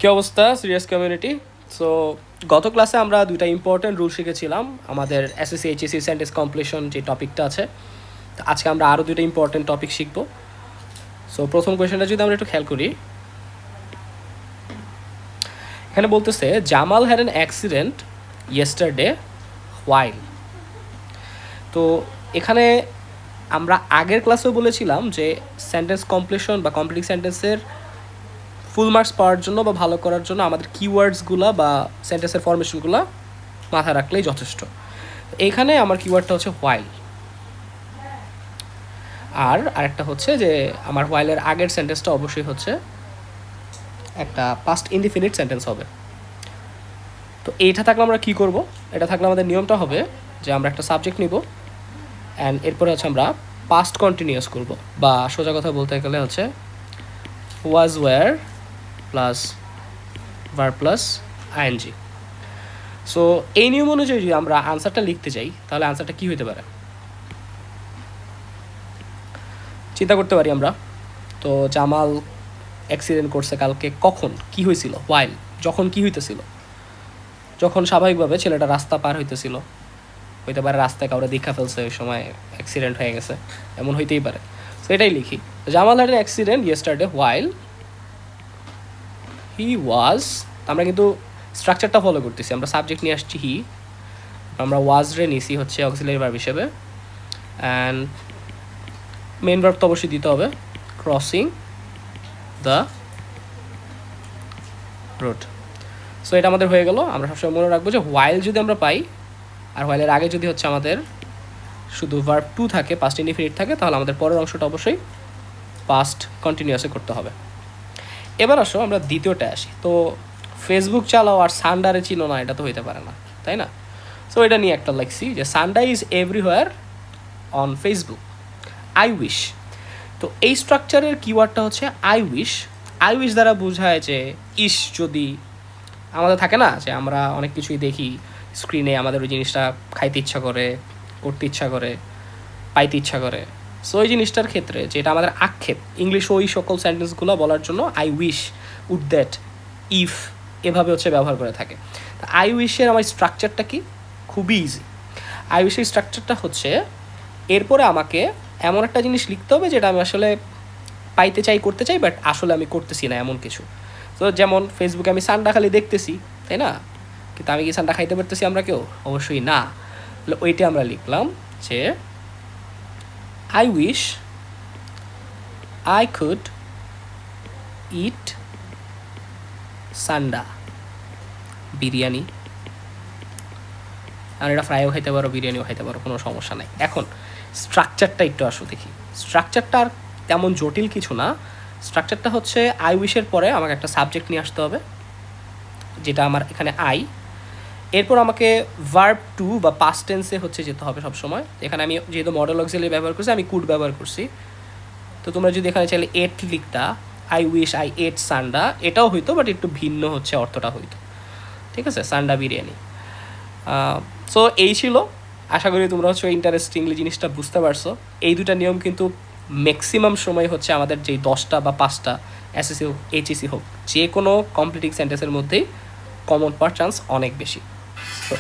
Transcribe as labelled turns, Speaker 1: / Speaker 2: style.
Speaker 1: কী অবস্থা serious community? So গত ক্লাসে আমরা দুইটা ইম্পর্টেন্ট রুল শিখেছিলাম আমাদের এসএসসি এইচএসসি সেন্টেন্স কমপ্লিশন যে টপিকটা আছে। তো আজকে আমরা আরও দুইটা ইম্পর্টেন্ট টপিক শিখব। সো প্রথম কোয়েশনটা যদি আমরা একটু খেয়াল করি, এখানে বলতেছে Jamal had an accident yesterday while. তো এখানে আমরা আগের ক্লাসেও বলেছিলাম যে সেন্টেন্স কমপ্লিশন বা কমপ্লিট সেন্টেন্সের ফুল মার্কস পাওয়ার জন্য বা ভালো করার জন্য আমাদের কিওয়ার্ডসগুলো বা সেন্টেন্সের ফরমেশনগুলো মাথায় রাখলেই যথেষ্ট। এইখানে আমার কিওয়ার্ডটা হচ্ছে হোয়াইল, আর আরেকটা হচ্ছে যে আমার হোয়াইলের আগের সেন্টেন্সটা অবশ্যই হচ্ছে একটা পাস্ট ইনডিফিনিট সেন্টেন্স হবে। তো এইটা থাকলে আমরা কী করব? এটা থাকলে আমাদের নিয়মটা হবে যে আমরা একটা সাবজেক্ট নিব অ্যান্ড এরপরে হচ্ছে আমরা পাস্ট কন্টিনিউয়াস করব, বা সোজা কথা বলতে গেলে হচ্ছে was were plus verb plus ING. So এই নিয়ম অনুযায়ী যদি আমরা আনসারটা লিখতে যাই তাহলে আনসারটা কী হতে পারে চিন্তা করতে পারি আমরা। তো জামাল অ্যাক্সিডেন্ট করছে কালকে, কখন কি হয়েছিল? হোয়াইল, যখন কি হইতেছিল? যখন স্বাভাবিকভাবে ছেলেটা রাস্তা পার হইতেছিল, হইতে পারে রাস্তায় কাউরে দেখা ফেলছে, ওই সময় অ্যাক্সিডেন্ট হয়ে গেছে, এমন হইতেই পারে। তো এটাই লিখি, Jamal had an accident yesterday while he was. আমরা কিন্তু স্ট্রাকচারটা ফলো করতেছি, আমরা সাবজেক্ট নিয়ে আসছি হি, আমরা ওয়াজ রে নিছি হচ্ছে অক্সিলারি ভার্ব হিসেবে, অ্যান্ড মেন ভার্ব তো অবশ্যই দিতে হবে, ক্রসিং দ্য রোড। সো এটা আমাদের হয়ে গেল। আমরা সবসময় মনে রাখবো যে হোয়াইল যদি আমরা পাই আর হোয়াইলের আগে যদি হচ্ছে আমাদের শুধু ভার্ব টু থাকে, পাস্ট ইনডিফিনিট থাকে, তাহলে আমাদের পরের অংশটা অবশ্যই পাস্ট কন্টিনিউয়াসে করতে হবে। এবার আসো আমরা দ্বিতীয়টায় আসি। তো ফেসবুক চালাও আর সান্ডারে চিনো না, এটা তো হইতে পারে না, তাই না? সো এটা নিয়ে একটা লিখছি যে সান্ডা is everywhere on Facebook, I wish. তো এই স্ট্রাকচারের কিওয়ার্ডটা হচ্ছে আই উইশ। আই উইশ দ্বারা বোঝায় যে ইস যদি আমাদের থাকে না, যে আমরা অনেক কিছুই দেখি স্ক্রিনে, আমাদের ওই জিনিসটা খাইতে ইচ্ছা করে, করতে ইচ্ছা করে, পাইতে ইচ্ছা করে। সো ওই জিনিসটার ক্ষেত্রে যেটা আমাদের আক্ষেপ, ইংলিশ ওই সকল সেন্টেন্সগুলো বলার জন্য I wish, would that, if এভাবে হচ্ছে ব্যবহার করে থাকে। আই উইশের আমার স্ট্রাকচারটা কি? খুবই ইজি। আই উইশের স্ট্রাকচারটা হচ্ছে এরপরে আমাকে এমন একটা জিনিস লিখতে হবে যেটা আমি আসলে পাইতে চাই, করতে চাই, বাট আসলে আমি করতেছি না এমন কিছু। তো যেমন ফেসবুকে আমি সান্ডা খালি দেখতেছি, তাই না? কিন্তু আমি কি সান্ডা খাইতে পারতেছি আমরা কেউ? অবশ্যই না। তাহলে ওইটা আমরা লিখলাম যে I wish I could eat সান্ডা, বিরিয়ানি। আর এটা ফ্রাইও খাইতে পারো, বিরিয়ানিও খাইতে পারো, কোনো সমস্যা নাই। এখন স্ট্রাকচারটা একটু আসো দেখি। স্ট্রাকচারটা আর তেমন জটিল কিছু না। স্ট্রাকচারটা হচ্ছে আই উইশের পরে আমাকে একটা সাবজেক্ট নিয়ে আসতে হবে, যেটা আমার এখানে আই। এরপর আমাকে ভার্ব টু বা পাস্ট টেন্সে হচ্ছে যেতে হবে সবসময়। এখানে আমি যেহেতু মডেল অক্সিলারি ব্যবহার করছি, আমি কুড ব্যবহার করছি। তো তোমরা যদি এখানে চাইলে এট লিখতা, আই উইশ আই এট সান্ডা, এটাও হইতো, বাট একটু ভিন্ন হচ্ছে অর্থটা হইতো। ঠিক আছে, সান্ডা বিরিয়ানি। সো এই ছিল। আশা করি তোমরা হচ্ছে ইন্টারেস্টিংলি জিনিসটা বুঝতে পারছো। এই দুটা নিয়ম কিন্তু ম্যাক্সিমাম সময় হচ্ছে আমাদের যেই 10টা বা 5টা এসএসসি হোক, এইচএসসি হোক, যে কোনো কমপ্লিটিং সেন্টেন্সের মধ্যেই কমন পাওয়ার চান্স অনেক বেশি। তো